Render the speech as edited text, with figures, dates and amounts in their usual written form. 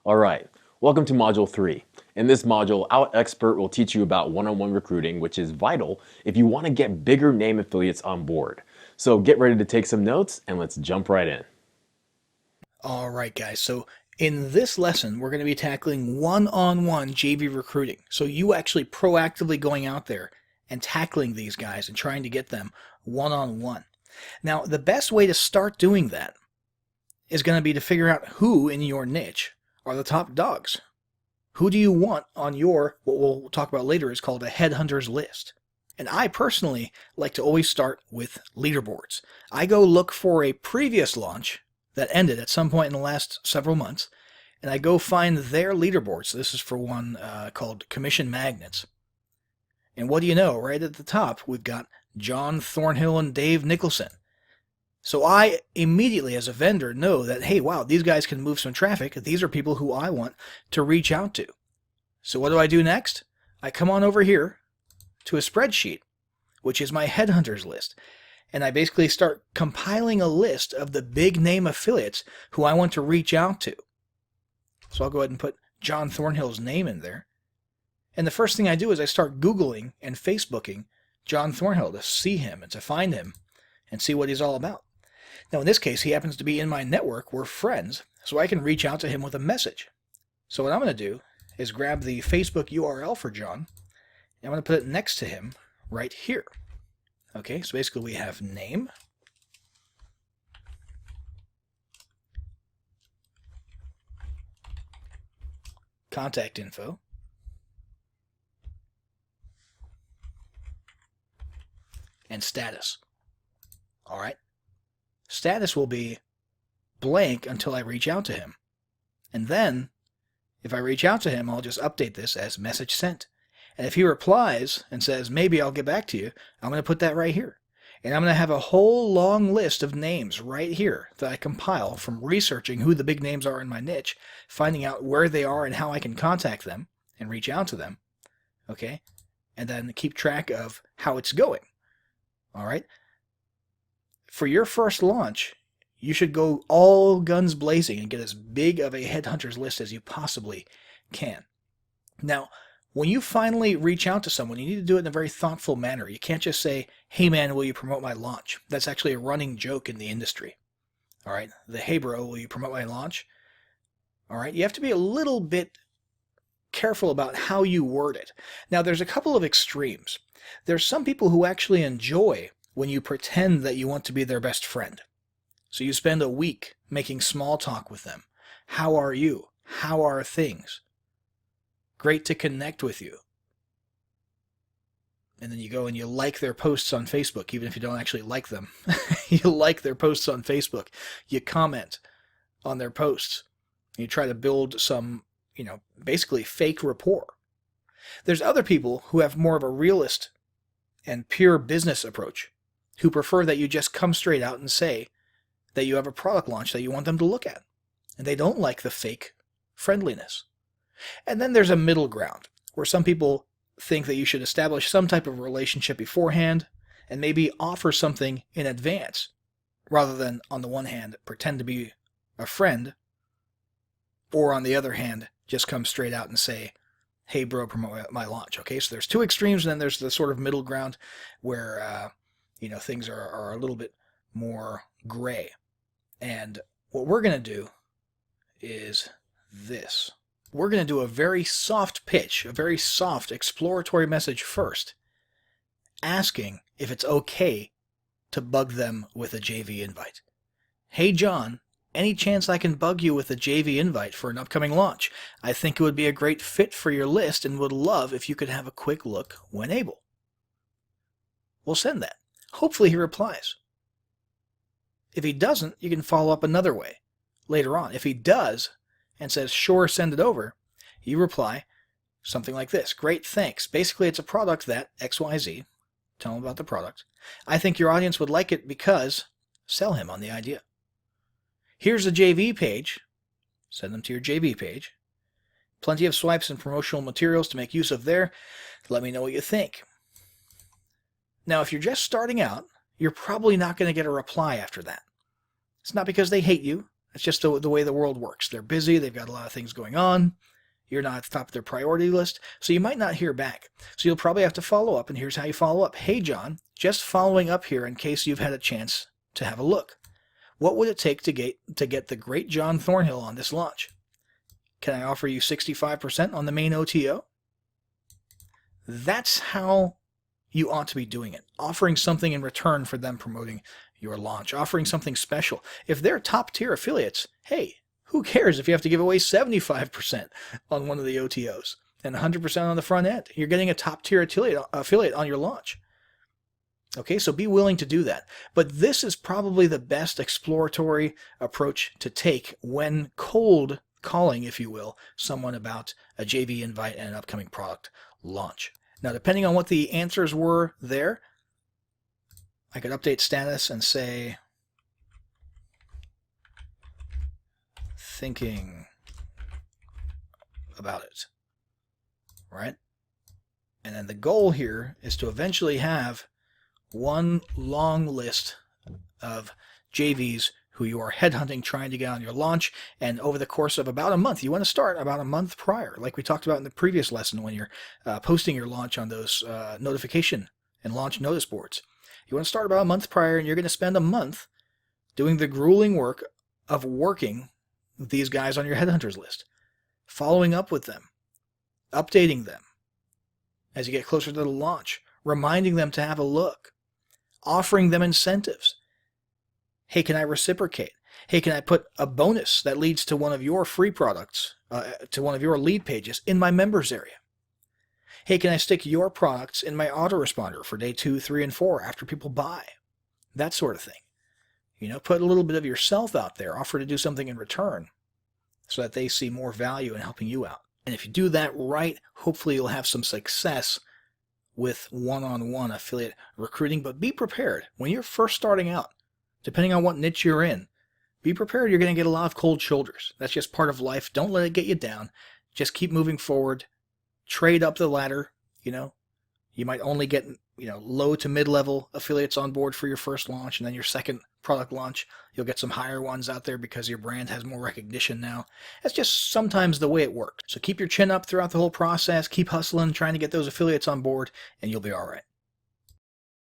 Alright, welcome to Module 3. In this module, our expert will teach you about one-on-one recruiting, which is vital if you want to get bigger name affiliates on board. So get ready to take some notes and let's jump right in. All right, guys. So in this lesson, we're going to be tackling one-on-one JV recruiting. So you actually proactively going out there and tackling these guys and trying to get them one-on-one. Now, the best way to start doing that is going to be to figure out who in your niche are the top dogs. Who do you want on your, what we'll talk about later, is called a headhunter's list. And I personally like to always start with leaderboards. I go look for a previous launch that ended at some point in the last several months, and I go find their leaderboards. This is for one called Commission Magnets. And what do you know? Right at the top, we've got John Thornhill and Dave Nicholson. So I immediately, as a vendor, know that, hey, wow, these guys can move some traffic. These are people who I want to reach out to. So what do I do next? I come on over here to a spreadsheet, which is my headhunters list. And I basically start compiling a list of the big name affiliates who I want to reach out to. So I'll go ahead and put John Thornhill's name in there. And the first thing I do is I start Googling and Facebooking John Thornhill to see him and to find him and see what he's all about. Now in this case, he happens to be in my network. We're friends, so I can reach out to him with a message. So what I'm going to do is grab the Facebook URL for John, and I'm going to put it next to him right here. Okay, so basically we have name, contact info, and status. All right, status will be blank until I reach out to him. And then, if I reach out to him, I'll just update this as message sent. And if he replies and says, maybe I'll get back to you, I'm going to put that right here. And I'm going to have a whole long list of names right here that I compile from researching who the big names are in my niche, finding out where they are and how I can contact them and reach out to them. Okay? And then keep track of how it's going. All right? For your first launch, you should go all guns blazing and get as big of a headhunter's list as you possibly can. Now, when you finally reach out to someone, you need to do it in a very thoughtful manner. You can't just say, hey man, will you promote my launch? That's actually a running joke in the industry. All right, the hey bro, will you promote my launch? All right, you have to be a little bit careful about how you word it. Now, there's a couple of extremes. There's some people who actually enjoy when you pretend that you want to be their best friend. So you spend a week making small talk with them. How are you? How are things? Great to connect with you. And then you go and you like their posts on Facebook, even if you don't actually like them. You like their posts on Facebook. You comment on their posts. You try to build some, basically fake rapport. There's other people who have more of a realist and pure business approach, who prefer that you just come straight out and say that you have a product launch that you want them to look at. And they don't like the fake friendliness. And then there's a middle ground, where some people think that you should establish some type of relationship beforehand and maybe offer something in advance, rather than, on the one hand, pretend to be a friend, or on the other hand, just come straight out and say, hey bro, promote my launch. Okay, so there's two extremes, and then there's the sort of middle ground where, things are a little bit more gray. And what we're going to do is this. We're going to do a very soft pitch, a very soft exploratory message first, asking if it's okay to bug them with a JV invite. Hey John, any chance I can bug you with a JV invite for an upcoming launch? I think it would be a great fit for your list and would love if you could have a quick look when able. We'll send that. Hopefully he replies. If he doesn't, you can follow up another way later on. If he does, and says, sure, send it over, you reply something like this. Great, thanks. Basically, it's a product that XYZ, tell him about the product. I think your audience would like it because, sell him on the idea. Here's a JV page. Send them to your JV page. Plenty of swipes and promotional materials to make use of there. Let me know what you think. Now, if you're just starting out, you're probably not going to get a reply after that. It's not because they hate you. It's just the way the world works. They're busy. They've got a lot of things going on. You're not at the top of their priority list, so you might not hear back. So you'll probably have to follow up, and here's how you follow up. Hey, John, just following up here in case you've had a chance to have a look. What would it take to get the great John Thornhill on this launch? Can I offer you 65% on the main OTO? That's how you ought to be doing it. Offering something in return for them promoting your launch. Offering something special. If they're top tier affiliates, hey, who cares if you have to give away 75% on one of the OTOs and 100% on the front end? You're getting a top tier affiliate on your launch. Okay, so be willing to do that. But this is probably the best exploratory approach to take when cold calling, if you will, someone about a JV invite and an upcoming product launch. Now, depending on what the answers were there, I could update status and say, thinking about it, right? And then the goal here is to eventually have one long list of JVs who you are headhunting, trying to get on your launch. And over the course of about a month, you want to start about a month prior, like we talked about in the previous lesson when you're posting your launch on those notification and launch notice boards. You want to start about a month prior, and you're going to spend a month doing the grueling work of working with these guys on your headhunters list, following up with them, updating them as you get closer to the launch, reminding them to have a look, offering them incentives. Hey, can I reciprocate? Hey, can I put a bonus that leads to one of your free products, to one of your lead pages in my members area? Hey, can I stick your products in my autoresponder for day 2, 3, and 4 after people buy? That sort of thing. You know, put a little bit of yourself out there, offer to do something in return so that they see more value in helping you out. And if you do that right, hopefully you'll have some success with one-on-one affiliate recruiting. But be prepared when you're first starting out. Depending on what niche you're in, be prepared. You're going to get a lot of cold shoulders. That's just part of life. Don't let it get you down. Just keep moving forward. Trade up the ladder. You know, you might only get, low to mid-level affiliates on board for your first launch, and then your second product launch, you'll get some higher ones out there because your brand has more recognition now. That's just sometimes the way it works. So keep your chin up throughout the whole process. Keep hustling, trying to get those affiliates on board, and you'll be all right.